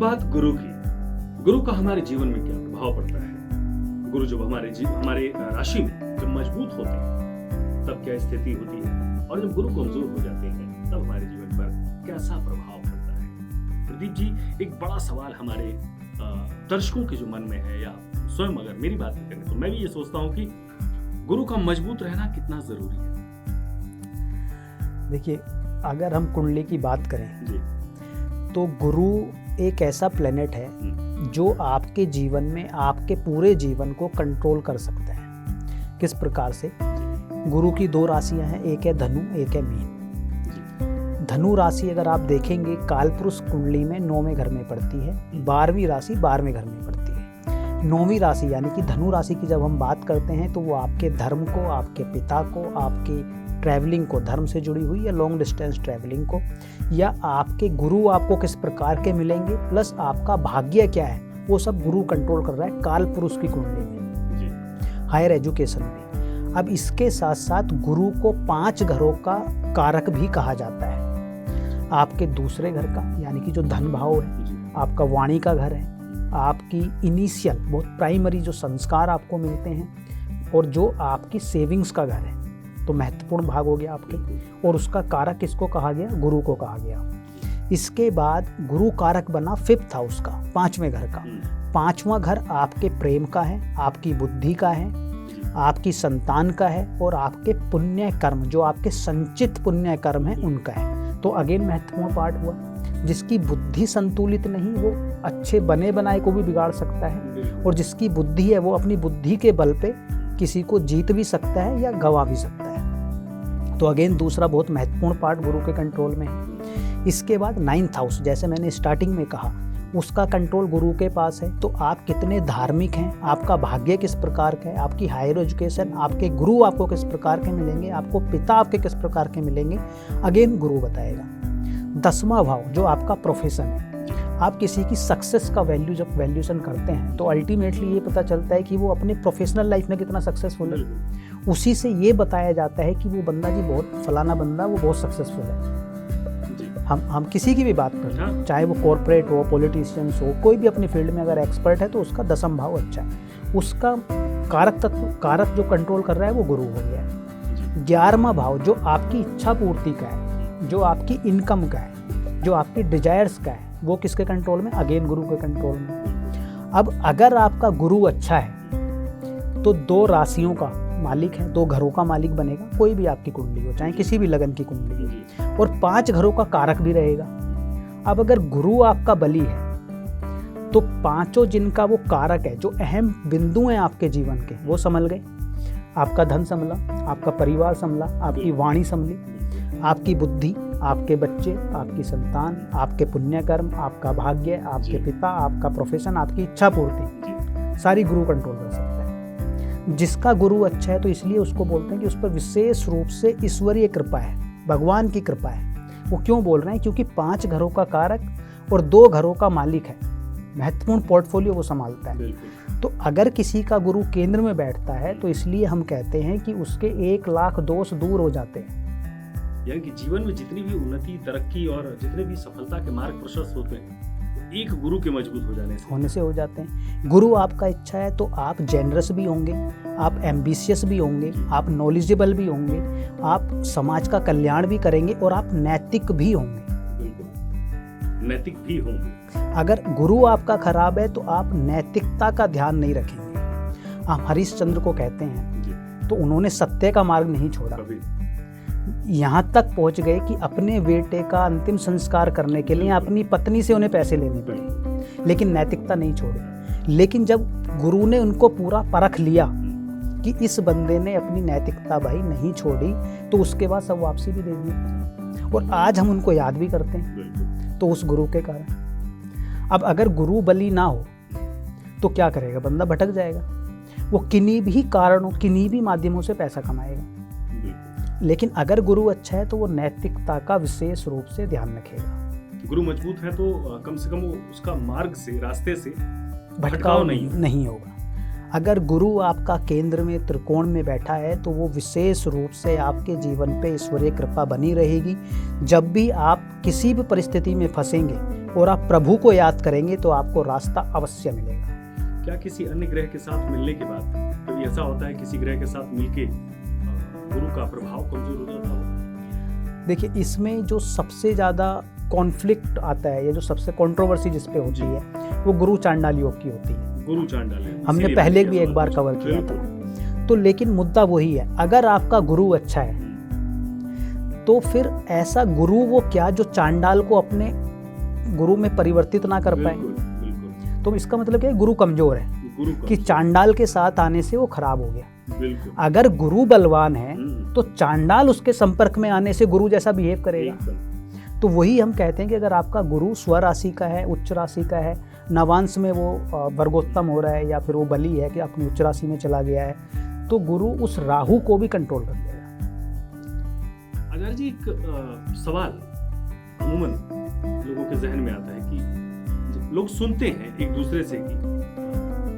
बात गुरु की, गुरु का हमारे जीवन में क्या प्रभाव पड़ता है? गुरु जब हमारे राशि में जब मजबूत होते हैं तब क्या स्थिति होती है, और जब गुरु कमजोर हो जाते हैं तब हमारे जीवन पर कैसा प्रभाव पड़ता है? प्रदीप जी, एक बड़ा सवाल हमारे दर्शकों के जो मन में है, या स्वयं अगर मेरी बात करें तो मैं भी ये सोचता हूँ कि गुरु का मजबूत रहना कितना जरूरी है। देखिए, अगर हम कुंडली की बात करें जी। तो गुरु एक ऐसा प्लेनेट है जो आपके जीवन में आपके पूरे जीवन को कंट्रोल कर सकता है। किस प्रकार से? गुरु की 2 राशियां हैं, एक है धनु, एक है मीन। धनु राशि अगर आप देखेंगे कालपुरुष कुंडली में 9वें घर में पड़ती है, 12वीं राशि 12वें घर में पड़ती है। 9वीं राशि यानी कि धनु राशि की जब हम बात करते हैं तो वो आपके धर्म को, आपके पिता को, आपकी ट्रैवलिंग को, धर्म से जुड़ी हुई या लॉन्ग डिस्टेंस ट्रैवलिंग को, या आपके गुरु आपको किस प्रकार के मिलेंगे, प्लस आपका भाग्य क्या है, वो सब गुरु कंट्रोल कर रहा है कालपुरुष की कुंडली में, हायर एजुकेशन में। अब इसके साथ साथ गुरु को 5 घरों का कारक भी कहा जाता है। आपके दूसरे घर का यानी कि जो धन भाव है, आपका वाणी का घर है, आपकी इनिशियल बहुत प्राइमरी जो संस्कार आपको मिलते हैं, और जो आपकी सेविंग्स का घर है, तो महत्वपूर्ण भाग हो गया आपके। और उसका कारक किसको कहा गया? गुरु को कहा गया। इसके बाद गुरु कारक बना 5th हाउस का, 5वें घर का। 5वां घर आपके प्रेम का है, आपकी बुद्धि का है, आपकी संतान का है, और आपके पुण्य कर्म, जो आपके संचित पुण्य कर्म है, उनका है। तो अगेन महत्वपूर्ण पार्ट हुआ। जिसकी बुद्धि संतुलित नहीं, वो अच्छे बने बनाए को भी बिगाड़ सकता है, और जिसकी बुद्धि है वो अपनी बुद्धि के बल पे किसी को जीत भी सकता है या गवा भी सकता है। तो अगेन दूसरा बहुत महत्वपूर्ण पार्ट गुरु के कंट्रोल में है। इसके बाद 9th हाउस, जैसे मैंने स्टार्टिंग में कहा, उसका कंट्रोल गुरु के पास है। तो आप कितने धार्मिक हैं, आपका भाग्य किस प्रकार का है, आपकी हायर एजुकेशन, आपके गुरु आपको किस प्रकार के मिलेंगे, आपको पिता आपके किस प्रकार के मिलेंगे, अगेन गुरु बताएगा। 10वां भाव जो आपका प्रोफेशन है, आप किसी की सक्सेस का जब वैल्यूएशन करते हैं तो अल्टीमेटली ये पता चलता है कि वो अपने प्रोफेशनल लाइफ में कितना सक्सेसफुल है। उसी से ये बताया जाता है कि वो बंदा जी बहुत फलाना बंदा वो बहुत सक्सेसफुल है। हम किसी की भी बात करें, चाहे वो कॉर्पोरेट हो, पॉलिटिशियंस हो, कोई भी अपनी फील्ड में अगर एक्सपर्ट है तो उसका 10वां भाव अच्छा है। उसका कारक जो कंट्रोल कर रहा है वो गुरु हो गया है। 11वां भाव जो आपकी इच्छा पूर्ति का है, जो आपकी इनकम का है, जो आपकी डिजायर्स का है, वो किसके कंट्रोल में? अगेन गुरु के कंट्रोल में। अब अगर आपका गुरु अच्छा है तो 2 राशियों का मालिक है, 2 घरों का मालिक बनेगा, कोई भी आपकी कुंडली हो, चाहे किसी भी लगन की कुंडली हो, और 5 घरों का कारक भी रहेगा। अब अगर गुरु आपका बली है तो 5 जिनका वो कारक है, जो अहम बिंदु हैं आपके जीवन के, वो संभल गए। आपका धन संभला, आपका परिवार संभला, आपकी वाणी संभली, आपकी बुद्धि, आपके बच्चे, आपकी संतान, आपके पुण्य कर्म, आपका भाग्य, आपके पिता, आपका प्रोफेशन, आपकी इच्छा पूर्ति, सारी गुरु कंट्रोल कर सकता है। जिसका गुरु अच्छा है तो इसलिए उसको बोलते हैं कि उस पर विशेष रूप से ईश्वरीय कृपा है, भगवान की कृपा है। वो क्यों बोल रहे हैं? क्योंकि 5 घरों का कारक और 2 घरों का मालिक है, महत्वपूर्ण पोर्टफोलियो वो संभालता है। तो अगर किसी का गुरु केंद्र में बैठता है तो इसलिए हम कहते हैं कि उसके 1 लाख दोष दूर हो जाते हैं। यानी कि जीवन में जितनी भी उन्नति, तरक्की और जितने भी सफलता के मार्ग प्रशस्त होते हैं, एक गुरु के मजबूत होने से हो जाते हैं। गुरु आपका इच्छा है तो आप जेनरस भी होंगे, आप एम्बिशियस भी होंगे, आप नॉलेजेबल भी होंगे, आप समाज का कल्याण भी करेंगे, और आप नैतिक भी होंगे। बिल्कुल, नैतिक भी होंगे। अगर गुरु आपका खराब है तो आप नैतिकता का ध्यान नहीं रखेंगे। हम हरिश्चंद्र को कहते हैं तो उन्होंने सत्य का मार्ग नहीं छोड़ा, यहाँ तक पहुँच गए कि अपने बेटे का अंतिम संस्कार करने के लिए अपनी पत्नी से उन्हें पैसे लेने पड़े, लेकिन नैतिकता नहीं छोड़ी। लेकिन जब गुरु ने उनको पूरा परख लिया कि इस बंदे ने अपनी नैतिकता भाई नहीं छोड़ी, तो उसके बाद सब वापसी भी दे दी, और आज हम उनको याद भी करते हैं, तो उस गुरु के कारण। अब अगर गुरु बली ना हो तो क्या करेगा? बंदा भटक जाएगा, वो किन्हीं भी कारणों, किन्हीं भी माध्यमों से पैसा कमाएगा। लेकिन अगर गुरु अच्छा है तो वो नैतिकता का विशेष रूप से ध्यान रखेगा। गुरु मजबूत है तो कम से कम वो उसका मार्ग से, रास्ते से भटकाव नहीं होगा। अगर गुरु आपका केंद्र में त्रिकोण में बैठा है तो वो विशेष रूप से आपके जीवन पे ईश्वरीय कृपा बनी रहेगी। जब भी आप किसी भी परिस्थिति में फंसेंगे और आप प्रभु को याद करेंगे तो आपको रास्ता अवश्य मिलेगा। क्या किसी अन्य ग्रह के साथ मिलने के बाद कभी ऐसा होता है किसी ग्रह के साथ मिलके गुरु का प्रभाव कमजोर हो जाता हो? देखिए, इसमें जो सबसे ज़्यादा कॉन्फ्लिक्ट आता है या जो सबसे कंट्रोवर्सी जिस पे होती है वो गुरु चांडाल योग की होती है। गुरु चांडाल है, हमने इसीलिए पहले मैंने भी ये एक बार सवाल कवर पूछा। किया था। तो लेकिन मुद्दा वही है, अगर आपका गुरु अच्छा है तो फिर ऐसा गुरु वो क्या जो चांडाल को अपने गुरु में परिवर्तित ना कर पाए। बिल्कुल, बिल्कुल। तो इसका मतलब क्या है, गुरु कमजोर है गुरु कि चांडाल के साथ आने से वो खराब हो गया। बिल्कुल। अगर गुरु बलवान है तो चांडाल उसके संपर्क में आने से गुरु जैसा बिहेव करेगा। एकदम। तो वही हम कहते हैं कि अगर आपका गुरु स्व राशि का है, उच्च राशि का है, नवांश में वो वर्गोत्तम हो रहा है या फिर वो बली है कि अपनी उच्च राशि में चला गया है, तो गुरु उस राहु को भी कंट्रोल कर लेगा। आचार्य जी, एक सवाल अमूमन लोगों के जहन में आता है कि लोग सुनते हैं एक दूसरे से कि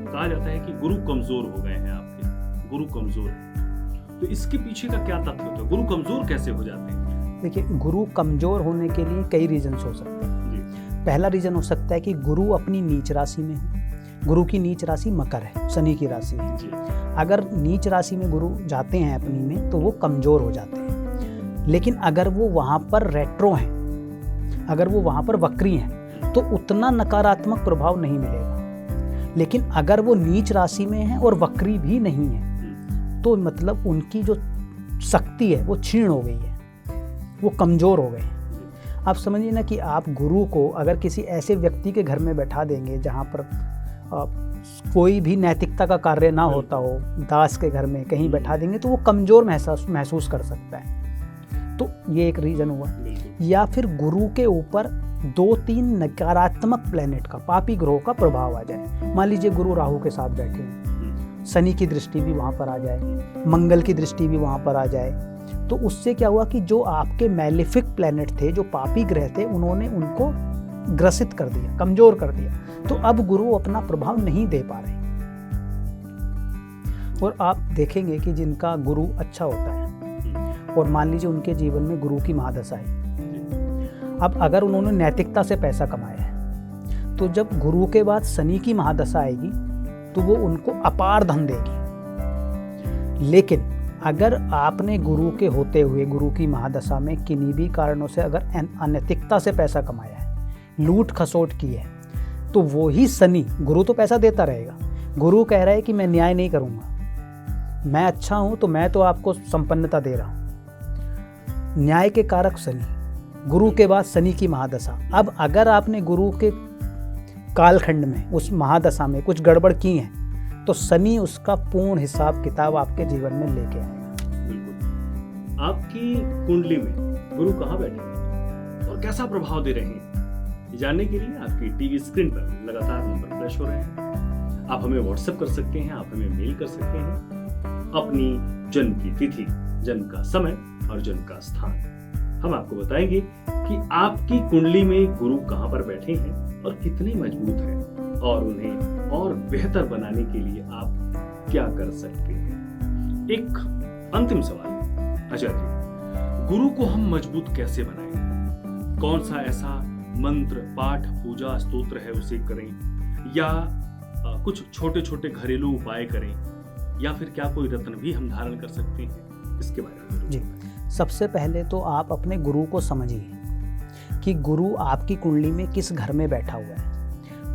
कहा जाता है कि गुरु कमजोर हो गए हैं आपके, गुरु कमजोर है। तो इसके पीछे का क्या तथ्य होता है? गुरु कमजोर कैसे हो जाते हैं? देखिए, गुरु कमजोर होने के लिए कई रीजन्स हो सकते हैं। जी। पहला रीजन हो सकता है कि गुरु अपनी नीच राशि में हो। गुरु की नीच राशि मकर है, शनि की राशि है। जी। अगर नीच राशि में गुरु जाते हैं अपनी में तो वो कमजोर हो जाते हैं। लेकिन अगर वो वहाँ पर रेट्रो हैं, अगर वो वहाँ पर वक्री हैं, तो उतना नकारात्मक प्रभाव नहीं मिलेगा। लेकिन अगर वो नीच राशि में है और वक्री भी नहीं है तो मतलब उनकी जो शक्ति है वो क्षीण हो गई है, वो कमजोर हो गए हैं। आप समझिए ना कि आप गुरु को अगर किसी ऐसे व्यक्ति के घर में बैठा देंगे जहाँ पर कोई भी नैतिकता का कार्य ना होता हो, दास के घर में कहीं बैठा देंगे तो वो कमजोर महसूस कर सकता है। तो ये एक रीजन हुआ। या फिर गुरु के ऊपर 2-3 नकारात्मक प्लेनेट का, पापी ग्रहों का प्रभाव आ जाए। मान लीजिए गुरु राहु के साथ बैठे हैं, शनि की दृष्टि भी वहाँ पर आ जाए, मंगल की दृष्टि भी वहाँ पर आ जाए, तो उससे क्या हुआ कि जो आपके मैलिफिक प्लेनेट थे, जो पापी ग्रह थे, उन्होंने उनको ग्रसित कर दिया, कमजोर कर दिया। तो अब गुरु अपना प्रभाव नहीं दे पा रहे। और आप देखेंगे कि जिनका गुरु अच्छा होता है और मान लीजिए उनके जीवन में गुरु की महादशा है, अब अगर उन्होंने नैतिकता से पैसा कमाया है तो जब गुरु के बाद शनि की महादशा आएगी तो वो उनको अपार धन देगी। लेकिन अगर आपने गुरु के होते हुए गुरु की महादशा में किन्हीं भी कारणों से अगर अनैतिकता से पैसा कमाया है, लूट खसोट की है, तो वो ही शनि, गुरु तो पैसा देता रहेगा, गुरु कह रहा है कि मैं न्याय नहीं करूंगा, मैं अच्छा हूं तो मैं तो आपको संपन्नता दे रहा हूं। न्याय के कारक शनि, गुरु के बाद शनि की महादशा। अब अगर आपने गुरु के कालखंड में, उस महादशा में कुछ गड़बड़ की है तो शनि उसका पूर्ण हिसाब किताब आपके जीवन में लेके आएगा। बिल्कुल। आपकी कुंडली में गुरु कहाँ बैठे हैं और कैसा प्रभाव दे रहे हैं, जानने के लिए आपकी टीवी स्क्रीन पर लगातार नंबर फ्लैश हो रहे हैं। आप हमें व्हाट्सएप कर सकते हैं, आप हमें मेल कर सकते हैं अपनी जन्म की तिथि, जन्म का समय और जन्म का स्थान। हम आपको बताएंगे कि आपकी कुंडली में गुरु कहां पर बैठे हैं और कितने मजबूत हैं और उन्हें और बेहतर बनाने के लिए आप क्या कर सकते हैं। एक अंतिम सवाल आचार्य, गुरु को हम मजबूत कैसे बनाएं? कौन सा ऐसा मंत्र, पाठ, पूजा, स्तोत्र है उसे करें या कुछ छोटे छोटे घरेलू उपाय करें या फिर क्या कोई रत्न भी हम धारण कर सकते हैं? इसके बारे में जी, सबसे पहले तो आप अपने गुरु को समझिए कि गुरु आपकी कुंडली में किस घर में बैठा हुआ है,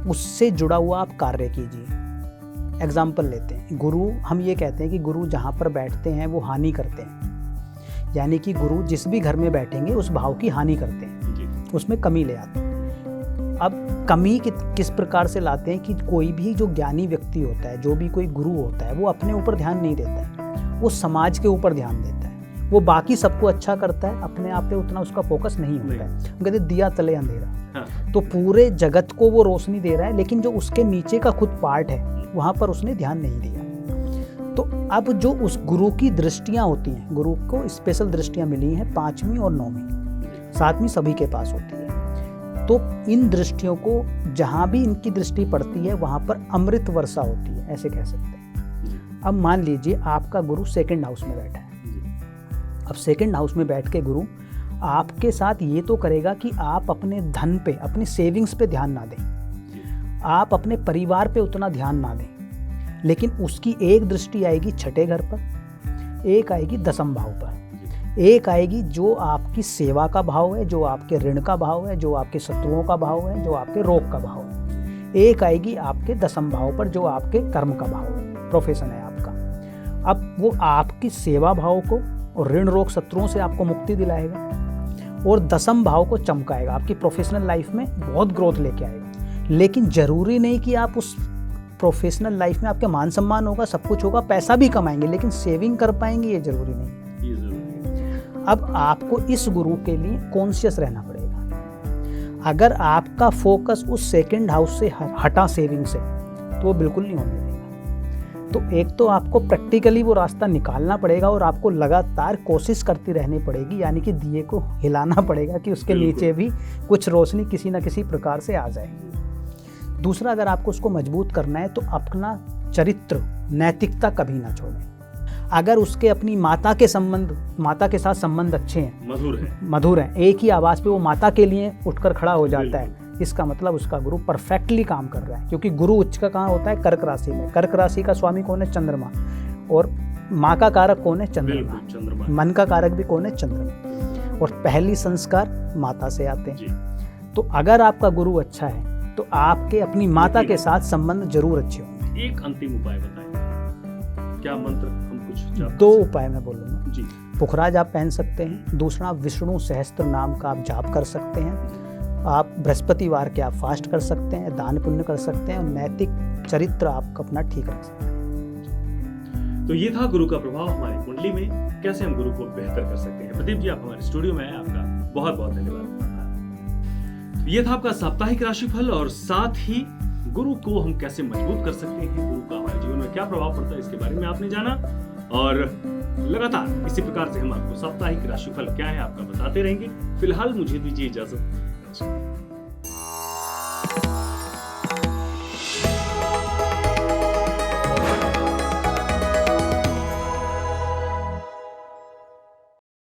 उससे जुड़ा हुआ आप कार्य कीजिए। एग्जाम्पल लेते हैं, गुरु, हम ये कहते हैं कि गुरु जहाँ पर बैठते हैं वो हानि करते हैं, यानी कि गुरु जिस भी घर में बैठेंगे उस भाव की हानि करते हैं, उसमें कमी ले आते हैं। अब कमी किस प्रकार से लाते हैं कि कोई भी जो ज्ञानी व्यक्ति होता है, जो भी कोई गुरु होता है, वो अपने ऊपर ध्यान नहीं देता है, वो समाज के ऊपर ध्यान देता है। वो बाकी सबको अच्छा करता है, अपने आप पे उतना उसका फोकस नहीं होता है। कहते दिया तले अंधेरा। तो पूरे जगत को वो रोशनी दे रहा है, लेकिन जो उसके नीचे का खुद पार्ट है वहां पर उसने ध्यान नहीं दिया। तो अब जो उस गुरु की दृष्टियां होती हैं, गुरु को स्पेशल दृष्टियां मिली हैं 5वीं और 9वीं, 7वीं सभी के पास होती है। तो इन दृष्टियों को जहां भी इनकी दृष्टि पड़ती है वहां पर अमृत वर्षा होती है, ऐसे कह सकते हैं। अब मान लीजिए आपका गुरु सेकंड हाउस में बैठा है। अब सेकंड हाउस में बैठ के गुरु आपके साथ ये तो करेगा कि आप अपने धन पे, अपनी सेविंग्स पे ध्यान ना दें, आप अपने परिवार पे उतना ध्यान ना दें, लेकिन उसकी एक दृष्टि आएगी छठे घर पर, एक आएगी दसम भाव पर, एक आएगी जो आपकी सेवा का भाव है, जो आपके ऋण का भाव है, जो आपके शत्रुओं का भाव है, जो आपके रोग का भाव है, एक आएगी आपके दसम भाव पर जो आपके कर्म का भाव है, प्रोफेशन है आपका। अब वो आपकी सेवा भाव को और ऋण रोग शत्रुओं से आपको मुक्ति दिलाएगा और दसम भाव को चमकाएगा, आपकी प्रोफेशनल लाइफ में बहुत ग्रोथ लेके आएगा। लेकिन जरूरी नहीं कि आप उस प्रोफेशनल लाइफ में आपके मान सम्मान होगा, सब कुछ होगा, पैसा भी कमाएंगे, लेकिन सेविंग कर पाएंगे ये जरूरी नहीं है। अब आपको इस गुरु के लिए कॉन्शियस रहना पड़ेगा। अगर आपका फोकस उस सेकंड हाउस से हटा सेविंग से, तो वो बिल्कुल नहीं होने देगा। तो एक तो आपको प्रैक्टिकली वो रास्ता निकालना पड़ेगा और आपको लगातार कोशिश करती रहनी पड़ेगी, यानी कि दिए को हिलाना पड़ेगा कि उसके नीचे भी कुछ रोशनी किसी न किसी प्रकार से आ जाए। दूसरा, अगर आपको उसको मजबूत करना है तो अपना चरित्र, नैतिकता कभी ना छोड़ें। अगर उसके अपनी माता के साथ संबंध अच्छे हैं, मधुर हैं, एक ही आवाज़ पे वो माता के लिए उठकर खड़ा हो जाता है, इसका मतलब उसका गुरु परफेक्टली काम कर रहा है। क्योंकि गुरु उच्च का कहाँ होता है? कर्क राशि में। कर्क राशि का स्वामी कौन है? चंद्रमा। और माँ का कारक कौन है? चंद्रमा। मन का कारक भी कौन है? चंद्रमा। और पहली संस्कार माता से आते हैं। तो अगर आपका गुरु अच्छा है तो आपके अपनी माता के साथ संबंध जरूर अच्छे होंगे। एक अंतिम उपाय बताएं, क्या मंत्र हम कुछ? 2 उपाय मैं बोलूँगा जी। पुखराज आप पहन सकते हैं। दूसरा, विष्णु सहस्त्र नाम का आप जाप कर सकते हैं। आप बृहस्पतिवार के आप फास्ट कर सकते हैं, दान पुण्य कर सकते हैं, और नैतिक चरित्र आपका अपना ठीक रख सकते हैं। तो ये था गुरु का प्रभाव हमारी कुंडली में, कैसे हम गुरु को बेहतर कर सकते हैं। प्रदीप जी, आप हमारे स्टूडियो में आए, आपका बहुत बहुत धन्यवाद। ये था आपका साप्ताहिक राशिफल, और साथ ही गुरु को हम कैसे मजबूत कर सकते हैं, गुरु का हमारे जीवन में क्या प्रभाव पड़ता है, इसके बारे में आपने जाना। और लगातार इसी प्रकार से हम आपको साप्ताहिक राशिफल क्या है आपका बताते रहेंगे। फिलहाल मुझे दीजिए इजाजत।